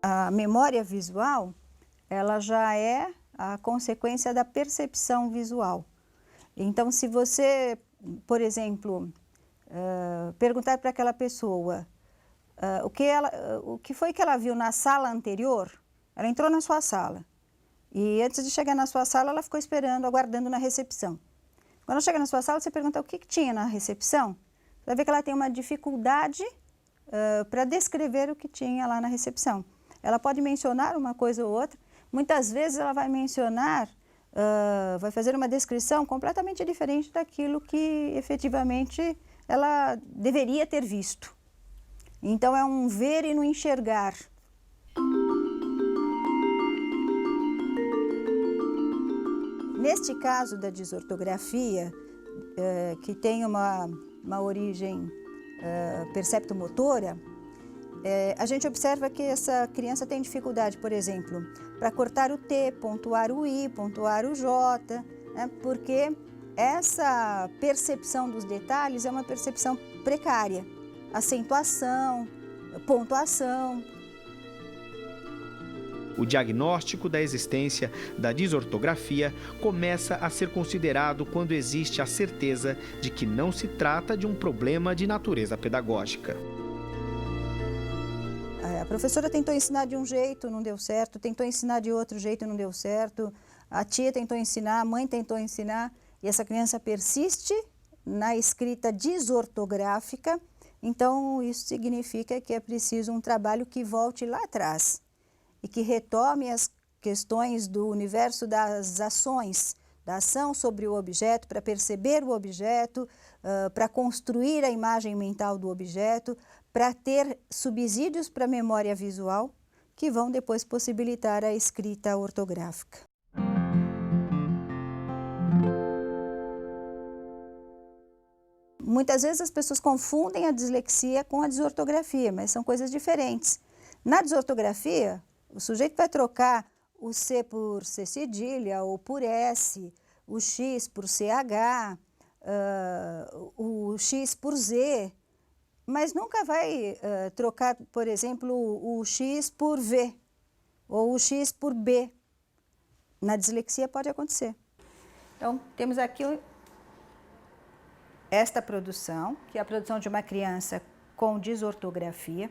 A memória visual, ela já é a consequência da percepção visual. Então, se você, por exemplo, perguntar para aquela pessoa o que foi que ela viu na sala anterior, ela entrou na sua sala. E antes de chegar na sua sala, ela ficou esperando, aguardando na recepção. Quando ela chega na sua sala, você pergunta o que tinha na recepção, você vai ver que ela tem uma dificuldade para descrever o que tinha lá na recepção. Ela pode mencionar uma coisa ou outra, muitas vezes ela vai mencionar, vai fazer uma descrição completamente diferente daquilo que efetivamente ela deveria ter visto. Então é um ver e não enxergar. Neste caso da desortografia, que tem uma origem perceptomotora, a gente observa que essa criança tem dificuldade, por exemplo, para cortar o T, pontuar o I, pontuar o J, né, porque essa percepção dos detalhes é uma percepção precária. Acentuação, pontuação. O diagnóstico da existência da desortografia começa a ser considerado quando existe a certeza de que não se trata de um problema de natureza pedagógica. A professora tentou ensinar de um jeito, não deu certo, tentou ensinar de outro jeito, não deu certo, a tia tentou ensinar, a mãe tentou ensinar, e essa criança persiste na escrita desortográfica. Então, isso significa que é preciso um trabalho que volte lá atrás e que retome as questões do universo das ações, da ação sobre o objeto, para perceber o objeto, para construir a imagem mental do objeto, para ter subsídios para a memória visual, que vão depois possibilitar a escrita ortográfica. Muitas vezes as pessoas confundem a dislexia com a desortografia, mas são coisas diferentes. Na desortografia, o sujeito vai trocar o C por C cedilha ou por S, o X por CH, o X por Z, mas nunca vai trocar, por exemplo, o X por V ou o X por B. Na dislexia pode acontecer. Então, temos aqui esta produção, que é a produção de uma criança com desortografia.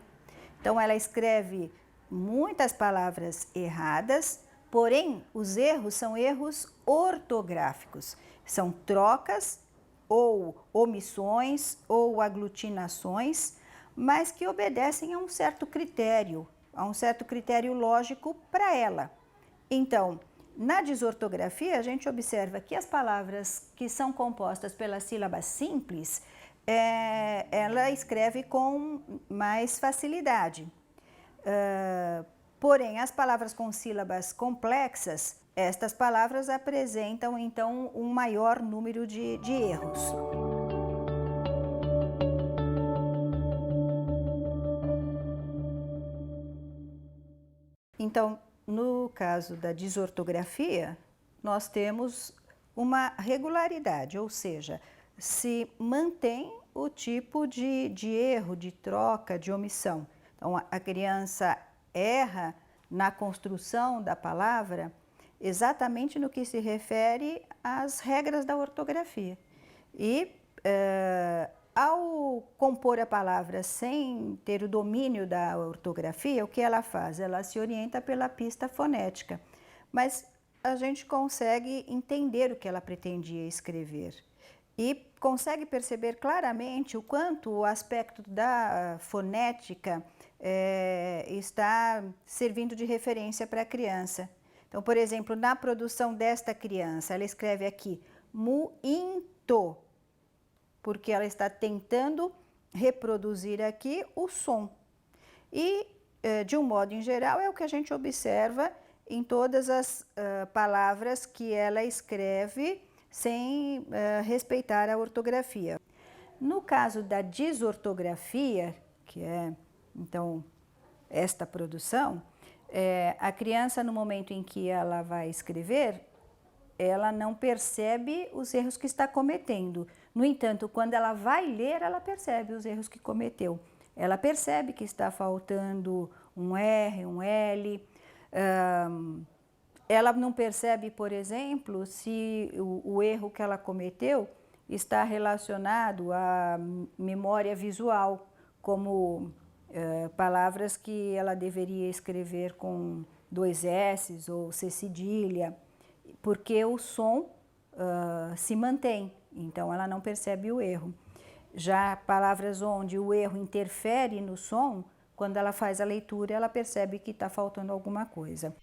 Então, ela escreve muitas palavras erradas, porém, os erros são erros ortográficos. São trocas ou omissões ou aglutinações, mas que obedecem a um certo critério lógico para ela. Então, na desortografia, a gente observa que as palavras que são compostas pelas sílabas simples, ela escreve com mais facilidade. Porém, as palavras com sílabas complexas, estas palavras apresentam, então, um maior número de erros. Então, no caso da desortografia, nós temos uma regularidade, ou seja, se mantém o tipo de erro, de troca, de omissão. Então, a criança erra na construção da palavra exatamente no que se refere às regras da ortografia. E ao compor a palavra sem ter o domínio da ortografia, o que ela faz? Ela se orienta pela pista fonética, mas a gente consegue entender o que ela pretendia escrever e consegue perceber claramente o quanto o aspecto da fonética está servindo de referência para a criança. Então, por exemplo, na produção desta criança, ela escreve aqui muito, porque ela está tentando reproduzir aqui o som. E, de um modo em geral, é o que a gente observa em todas as palavras que ela escreve sem respeitar a ortografia. No caso da desortografia, que é, então, esta produção, a criança, no momento em que ela vai escrever, ela não percebe os erros que está cometendo. No entanto, quando ela vai ler, ela percebe os erros que cometeu. ela percebe que está faltando um R, um L. Ela não percebe, por exemplo, se o erro que ela cometeu está relacionado à memória visual, como palavras que ela deveria escrever com 2 S's ou C cedilha, porque o som se mantém, então ela não percebe o erro. Já palavras onde o erro interfere no som, quando ela faz a leitura, ela percebe que está faltando alguma coisa.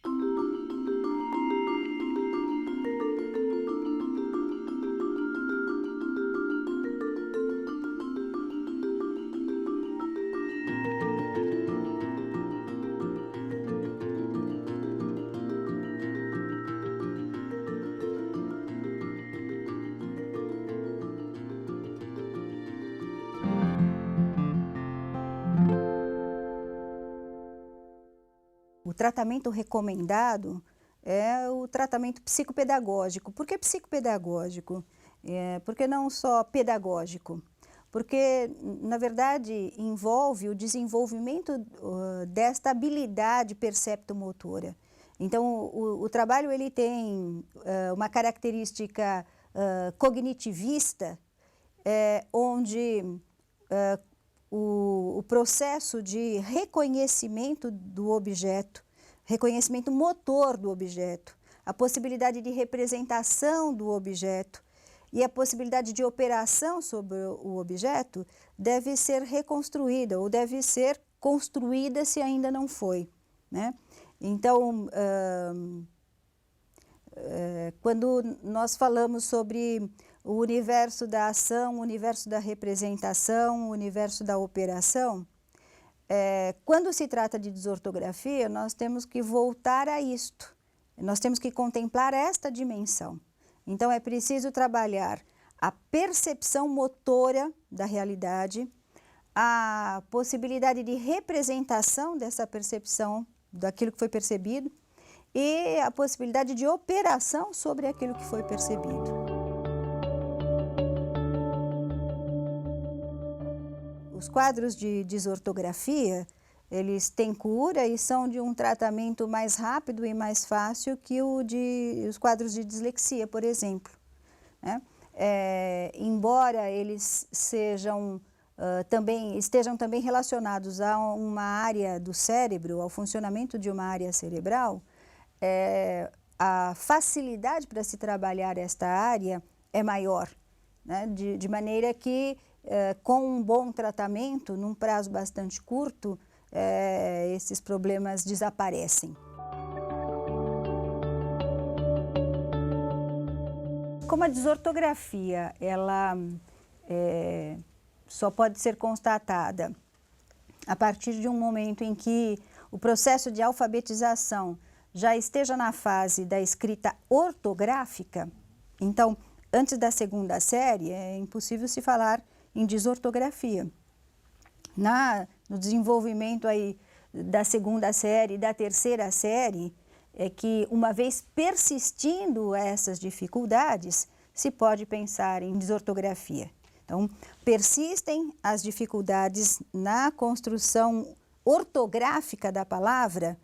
O tratamento recomendado é o tratamento psicopedagógico. Por que psicopedagógico? Porque não só pedagógico. Porque, na verdade, envolve o desenvolvimento desta habilidade perceptomotora. Então, o trabalho ele tem uma característica cognitivista, onde o processo de reconhecimento do objeto, reconhecimento motor do objeto, a possibilidade de representação do objeto e a possibilidade de operação sobre o objeto deve ser reconstruída ou deve ser construída se ainda não foi, né? Então, quando nós falamos sobre o universo da ação, o universo da representação, o universo da operação, quando se trata de desortografia, nós temos que voltar a isto, nós temos que contemplar esta dimensão. Então, é preciso trabalhar a percepção motora da realidade, a possibilidade de representação dessa percepção, daquilo que foi percebido, e a possibilidade de operação sobre aquilo que foi percebido. Os quadros de desortografia, eles têm cura e são de um tratamento mais rápido e mais fácil que os quadros de dislexia, por exemplo, né? Embora eles estejam também relacionados a uma área do cérebro, ao funcionamento de uma área cerebral, a facilidade para se trabalhar esta área é maior, né? De maneira que, com um bom tratamento, num prazo bastante curto, esses problemas desaparecem. Como a desortografia, ela só pode ser constatada a partir de um momento em que o processo de alfabetização já esteja na fase da escrita ortográfica, então, antes da 2ª série, é impossível se falar em desortografia. No desenvolvimento aí da 2ª série e da 3ª série, é que, uma vez persistindo essas dificuldades, se pode pensar em desortografia. Então, persistem as dificuldades na construção ortográfica da palavra,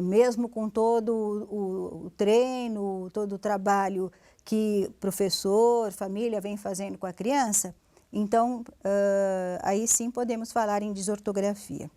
mesmo com todo o treino, todo o trabalho que professor, família vem fazendo com a criança, então, aí sim podemos falar em desortografia.